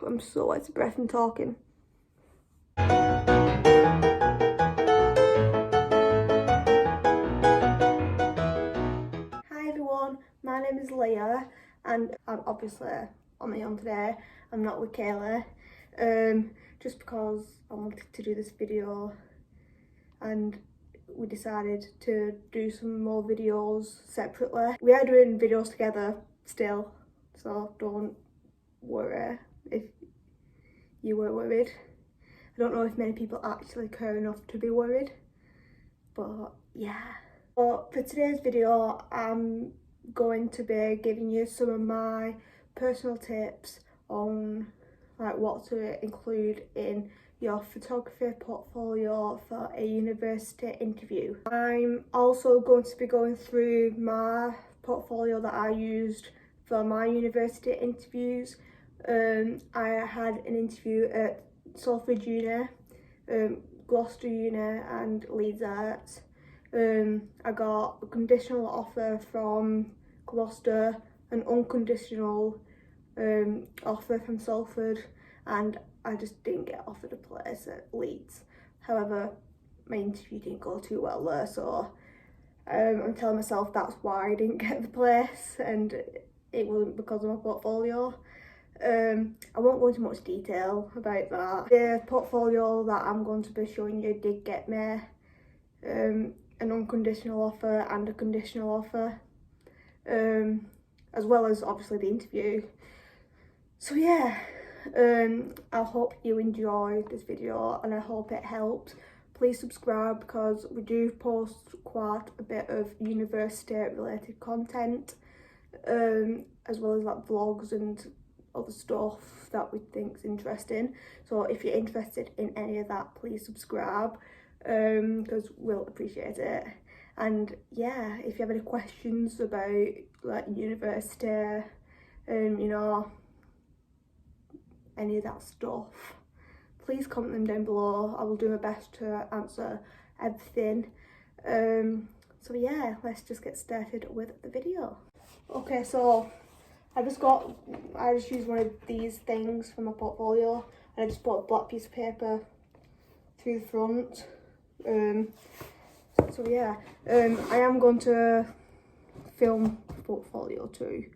I'm so out of breath from talking. Hi everyone, my name is Leah and I'm obviously on my own today. I'm not with Kayla, just because I wanted to do this video and we decided to do some more videos separately. We are doing videos together still, so don't worry if you were worried. I don't know if many people actually care enough to be worried, but yeah. So for today's video, I'm going to be giving you some of my personal tips on like what to include in your photography portfolio for a university interview. I'm also going to be going through my portfolio that I used for my university interviews. I had an interview at Salford Uni, Gloucester Uni and Leeds Arts. I got a conditional offer from Gloucester, an unconditional offer from Salford, and I just didn't get offered a place at Leeds. However, my interview didn't go too well there, so I'm telling myself that's why I didn't get the place, and it wasn't because of my portfolio. I won't go into much detail about that. The portfolio that I'm going to be showing you did get me an unconditional offer and a conditional offer, as well as obviously the interview. So yeah, I hope you enjoyed this video and I hope it helped. Please subscribe because we do post quite a bit of university related content, as well as like vlogs and other stuff that we think is interesting. So if you're interested in any of that, please subscribe, because we'll appreciate it. And yeah, if you have any questions about like university, you know, any of that stuff, please comment them down below. I will do my best to answer everything. So yeah, let's just get started with the video. Okay, so I just used one of these things for my portfolio, and I just put a black piece of paper through the front. So yeah, I am going to film the portfolio too.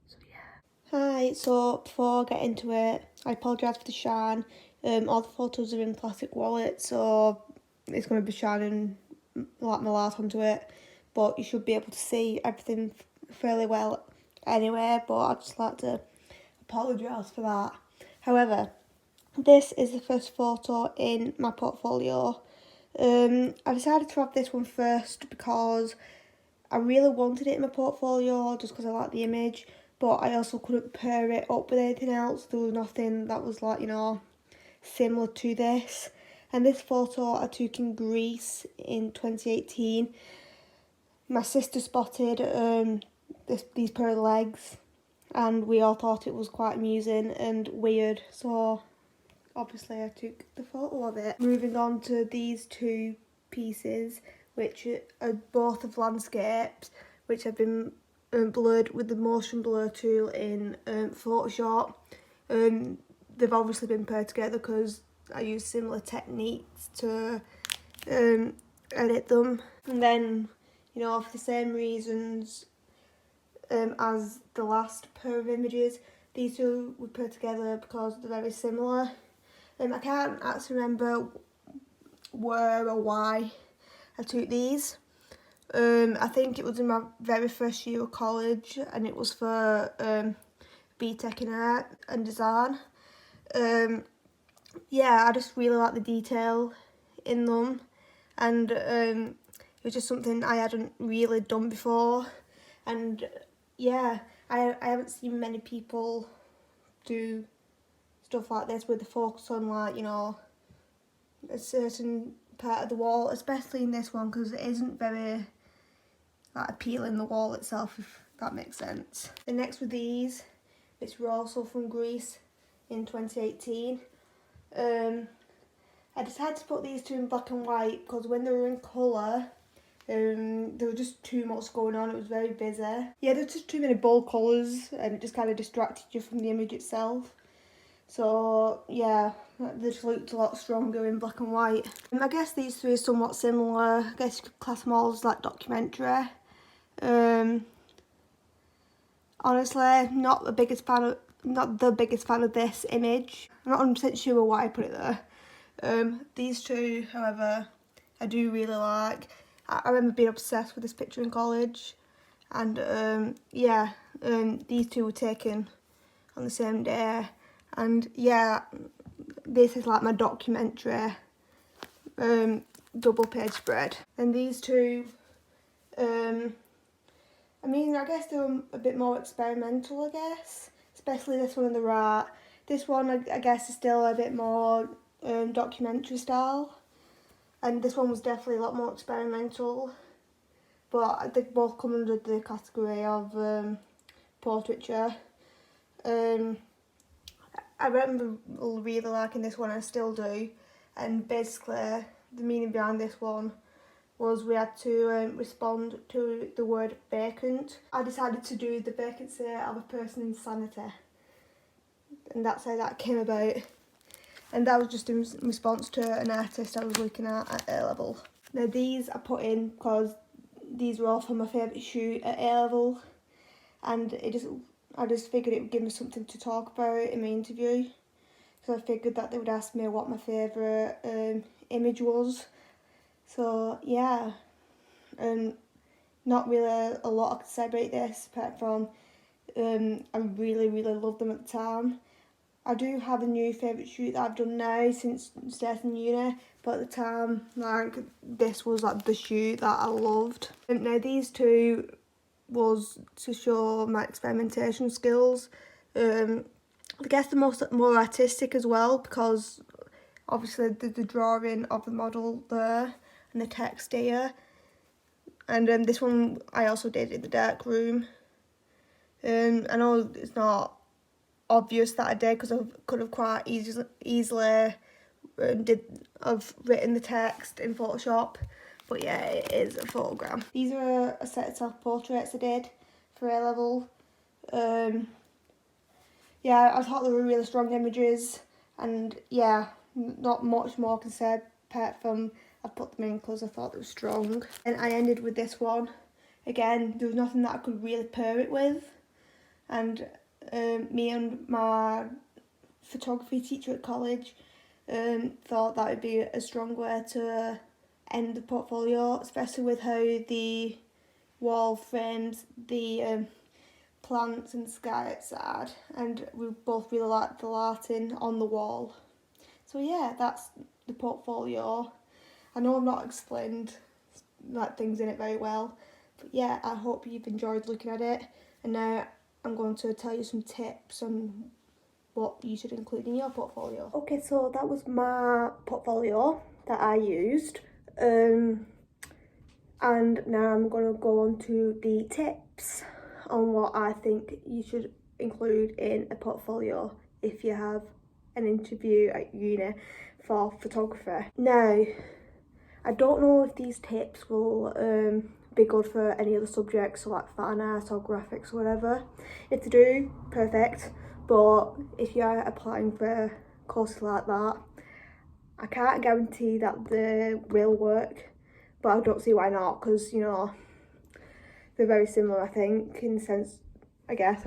So yeah. Hi, so before I get into it, I apologise for the shine. All the photos are in plastic wallets, so it's going to be shining like my light onto it, but you should be able to see everything fairly well anyway, but I'd just like to apologise for that. However, this is the first photo in my portfolio. I decided to have this one first because I really wanted it in my portfolio just because I like the image, but I also couldn't pair it up with anything else. There was nothing that was like, you know, similar to this. And this photo I took in Greece in 2018. My sister spotted these pair of legs, and we all thought it was quite amusing and weird, so obviously I took the photo of it. Moving on to these two pieces, which are both of landscapes, which have been blurred with the motion blur tool in Photoshop. They've obviously been paired together because I use similar techniques to edit them. And then, you know, for the same reasons as the last pair of images, these two were put together because they're very similar. I can't actually remember where or why I took these. I think it was in my very first year of college, and it was for BTEC in art and design. Yeah, I just really like the detail in them, and it was just something I hadn't really done before. And yeah, I haven't seen many people do stuff like this with the focus on, like, you know, a certain part of the wall, especially in this one because it isn't very like appealing, the wall itself, if that makes sense. The next with these, which were also from Greece in 2018. I decided to put these two in black and white because when they were in colour, there was just too much going on. It was very busy. Yeah, there's just too many bold colours and it just kind of distracted you from the image itself. So yeah, they just looked a lot stronger in black and white. I guess these three are somewhat similar. I guess you could class them all as like documentary. Honestly, not the biggest fan of this image. I'm not 100% sure why I put it there. These two, however, I do really like. I remember being obsessed with this picture in college, and these two were taken on the same day, and yeah, this is like my documentary double page spread. And these two, I mean, I guess they were a bit more experimental, I guess, especially this one on the right. This one, I guess, is still a bit more documentary style, and this one was definitely a lot more experimental, but they both come under the category of portraiture. I remember really liking this one, I still do, and basically the meaning behind this one was we had to respond to the word vacant. I decided to do the vacancy of a person's sanity, and that's how that came about. And that was just in response to an artist I was looking at A level. Now these I put in because these were all from my favourite shoot at A level, and I just figured it would give me something to talk about in my interview. So I figured that they would ask me what my favourite image was. So yeah, not really a lot I could say about this apart from I really loved them at the time. I do have a new favourite shoot that I've done now since starting uni, but at the time, like, this was like the shoot that I loved. Now these two was to show my experimentation skills. I guess the more artistic as well, because obviously the drawing of the model there and the text here. And this one I also did in the dark room. I know it's not obvious that I did because I could have quite easily have written the text in Photoshop, but yeah, it is a photogram. These are a set of self-portraits I did for A level. Yeah, I thought they were really strong images, and yeah, not much more I can say apart from I put them in because I thought they were strong. And I ended with this one. Again, there was nothing that I could really pair it with, and me and my photography teacher at college thought that would be a strong way to end the portfolio, especially with how the wall frames the plants and sky outside, and we both really liked the lighting on the wall. So yeah, that's the portfolio. I know I've not explained like things in it very well, but yeah, I hope you've enjoyed looking at it, and now I'm going to tell you some tips on what you should include in your portfolio. Okay, so that was my portfolio that I used, and now I'm going to go on to the tips on what I think you should include in a portfolio if you have an interview at uni for photography. Now, I don't know if these tips will be good for any other subjects, so like fine art or graphics or whatever. If they do, perfect. But if you're applying for courses like that, I can't guarantee that they will work, but I don't see why not, because, you know, they're very similar, I think, in the sense, I guess,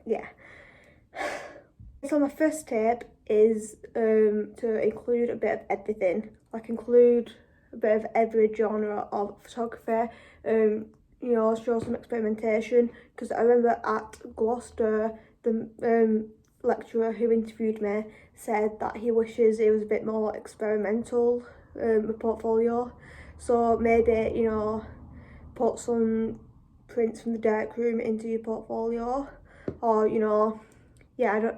yeah. So my first tip is to include a bit of everything, like include a bit of every genre of photography, you know, show some experimentation, because I remember at Gloucester, the lecturer who interviewed me said that he wishes it was a bit more experimental, the portfolio. So maybe, you know, put some prints from the darkroom into your portfolio, or, you know, yeah,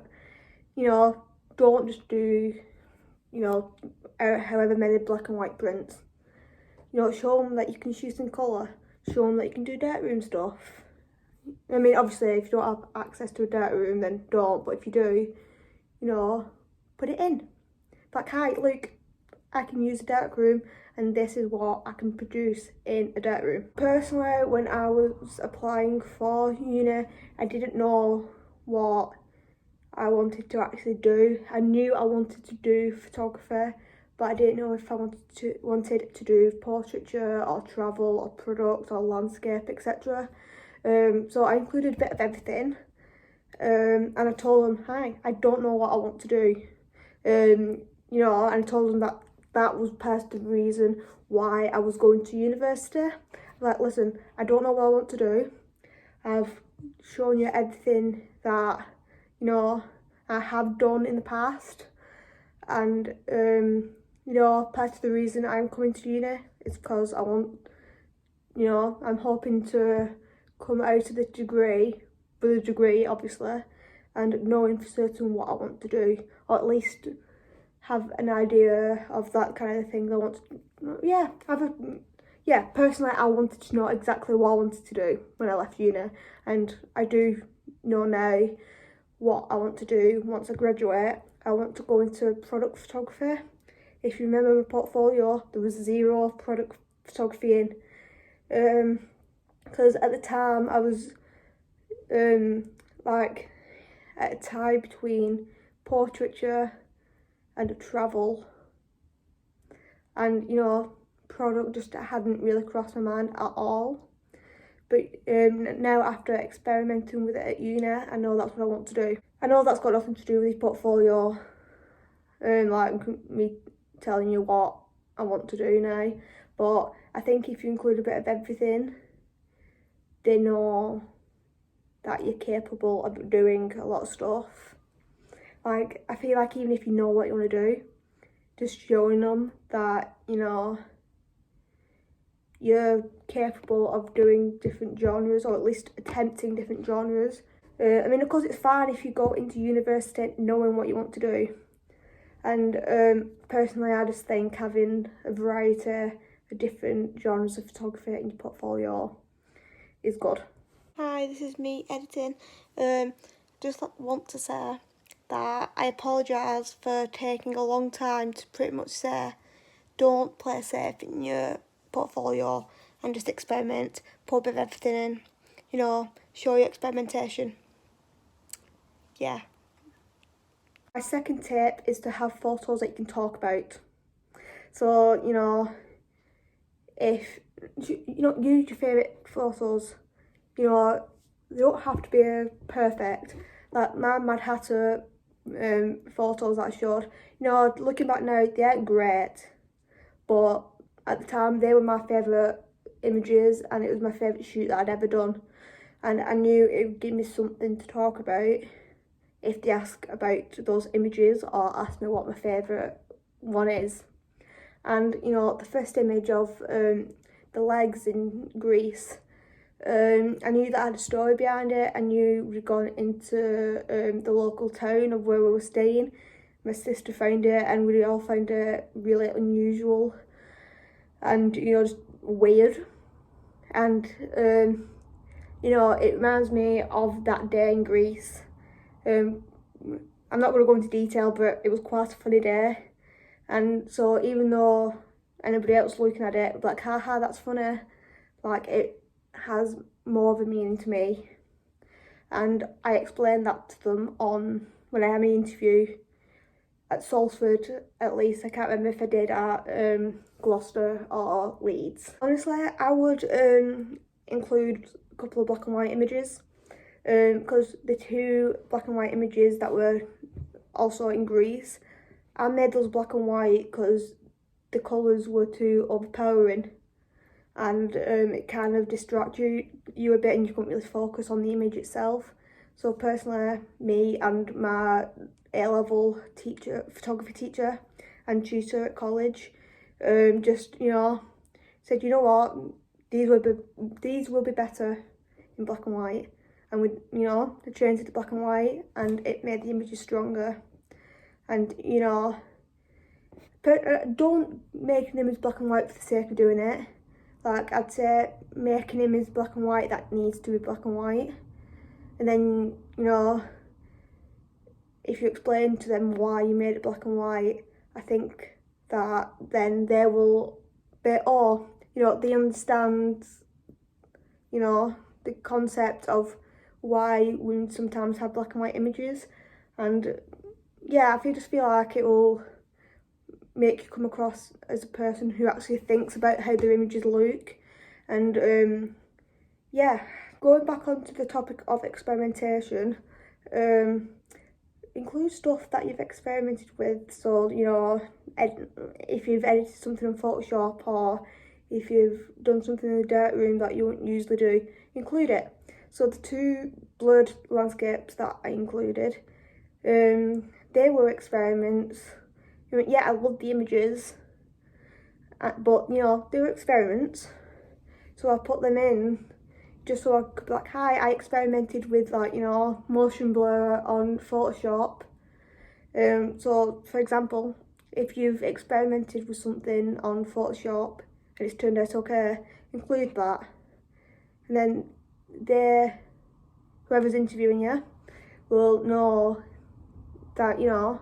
don't just do, you know, however many black and white prints. You know, show them that you can shoot in colour, show them that you can do darkroom stuff. I mean, obviously, if you don't have access to a darkroom, then don't, but if you do, you know, put it in. Like, hi, look, I can use a darkroom, and this is what I can produce in a darkroom. Personally, when I was applying for uni, I didn't know what I wanted to actually do. I knew I wanted to do photography, but I didn't know if I wanted to do portraiture or travel or product or landscape, etc. So I included a bit of everything, and I told them, hi, I don't know what I want to do. And I told them that was part of the reason why I was going to university. Like, listen, I don't know what I want to do. I've shown you everything that, I have done in the past. And, part of the reason I'm coming to uni is because I want, I'm hoping to come out of the degree, with a degree obviously, and knowing for certain what I want to do, or at least have an idea of that kind of thing I want to, personally I wanted to know exactly what I wanted to do when I left uni, and I do know now what I want to do once I graduate. I want to go into product photography. If you remember my portfolio, there was 0 product photography in, because at the time I was like at a tie between portraiture and travel, and product just hadn't really crossed my mind at all. But now, after experimenting with it at uni, I know that's what I want to do. I know that's got nothing to do with his portfolio, like me telling you what I want to do now, but I think if you include a bit of everything, they know that you're capable of doing a lot of stuff. Like, I feel like even if you know what you want to do, just showing them that, you're capable of doing different genres, or at least attempting different genres. I mean, of course, it's fine if you go into university knowing what you want to do. And personally, I just think having a variety of different genres of photography in your portfolio is good. Hi, this is me editing. Just want to say that I apologise for taking a long time to pretty much say, don't play safe in your portfolio and just experiment, put a bit of everything in, show your experimentation. Yeah. My second tip is to have photos that you can talk about. So, if, use your favourite photos. They don't have to be perfect. Like my Mad Hatter photos that I showed, looking back now, they aren't great, but at the time they were my favourite images, and it was my favourite shoot that I'd ever done, and I knew it would give me something to talk about if they ask about those images or ask me what my favourite one is. And the first image of the legs in Greece, I knew that had a story behind it. I knew we'd gone into the local town of where we were staying. My sister found it, and we all found it really unusual and just weird. And it reminds me of that day in Greece. I'm not going to go into detail, but it was quite a funny day. And so even though anybody else looking at it, like, haha, that's funny, like, it has more of a meaning to me. And I explained that to them when I had my interview at Salford, at least. I can't remember if I did at Gloucester or Leeds. Honestly, I would include a couple of black and white images, because the 2 black and white images that were also in Greece, I made those black and white because the colours were too overpowering, and it kind of distracted you a bit, and you couldn't really focus on the image itself. So personally, me and my A-level teacher, photography teacher and tutor at college, just said, what, these will be better in black and white. And we, they changed it to black and white, and it made the images stronger. And don't make an image black and white for the sake of doing it. Like, I'd say make an image black and white that needs to be black and white, and then if you explain to them why you made it black and white, I think that then they will be, they understand the concept of why we sometimes have black and white images. and yeah, I just feel like it will make you come across as a person who actually thinks about how their images look. And yeah, going back onto the topic of experimentation, include stuff that you've experimented with. So, you know, if you've edited something in Photoshop, or if you've done something in the dark room that you wouldn't usually do, include it. So the 2 blurred landscapes that I included, they were experiments. I mean, yeah, I love the images, but you know, they were experiments, so I put them in just so I could be like, hi, I experimented with, like, you know, motion blur on Photoshop. So for example, if you've experimented with something on Photoshop and it's turned out okay, include that, and then whoever's interviewing you will know that, you know,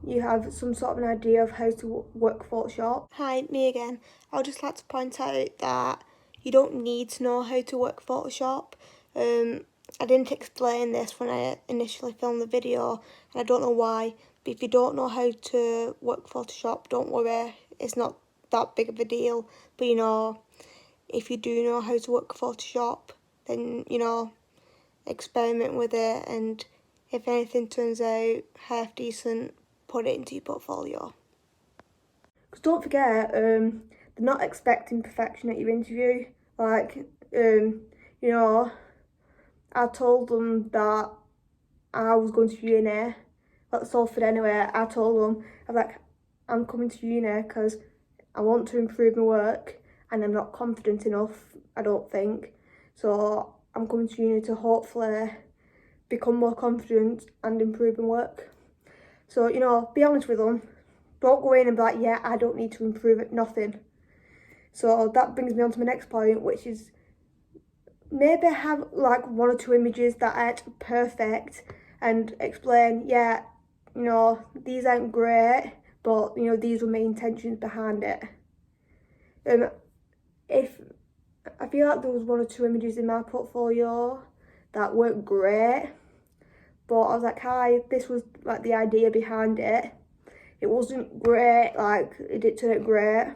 you have some sort of an idea of how to work Photoshop. Hi, me again. I would just like to point out that you don't need to know how to work Photoshop. I didn't explain this when I initially filmed the video, and I don't know why, but if you don't know how to work Photoshop, don't worry, it's not that big of a deal. But you know, if you do know how to work Photoshop, then, you know, experiment with it, and if anything turns out half decent, put it into your portfolio. Because don't forget, they're not expecting perfection at your interview. Like, you know, I told them that I was going to uni, at Salford anyway. I told them, I was like, I'm coming to uni because I want to improve my work, and I'm not confident enough, I don't think. So I'm coming to uni to hopefully become more confident and improve my work. So, you know, be honest with them. Don't go in and be like, yeah, I don't need to improve it, nothing. So that brings me on to my next point, which is maybe have like 1 or 2 images that aren't perfect, and explain, yeah, you know, these aren't great, but, you know, these were my intentions behind it. If I feel like there was 1 or 2 images in my portfolio that weren't great, but I was like, hi, this was like the idea behind it. It wasn't great, like, it didn't turn out great,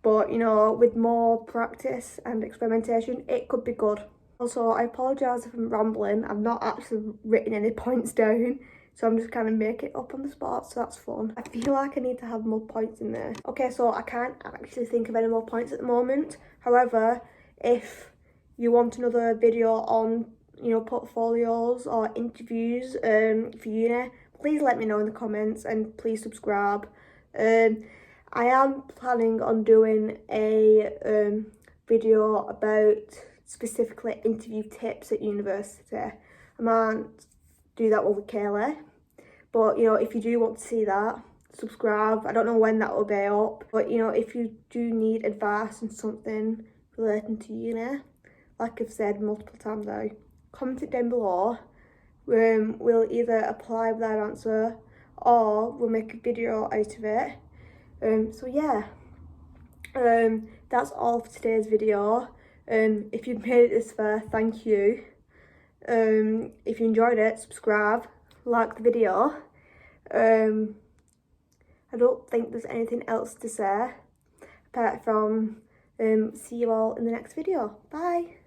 but, you know, with more practice and experimentation, it could be good. Also, I apologise if I'm rambling. I've not actually written any points down, so I'm just kind of making it up on the spot, so that's fun. I feel like I need to have more points in there. Okay, so I can't actually think of any more points at the moment. However, if you want another video on, you know, portfolios or interviews for uni, please let me know in the comments, and please subscribe. I am planning on doing a video about specifically interview tips at university. I might do that one with Kaylee, but, you know, if you do want to see that, subscribe. I don't know when that will be up, but, you know, if you do need advice on something relating to uni, like I've said multiple times now, comment it down below. We'll either apply with our answer, or we'll make a video out of it. So yeah, that's all for today's video. If you've made it this far, thank you. If you enjoyed it, subscribe, like the video. I don't think there's anything else to say apart from see you all in the next video. Bye.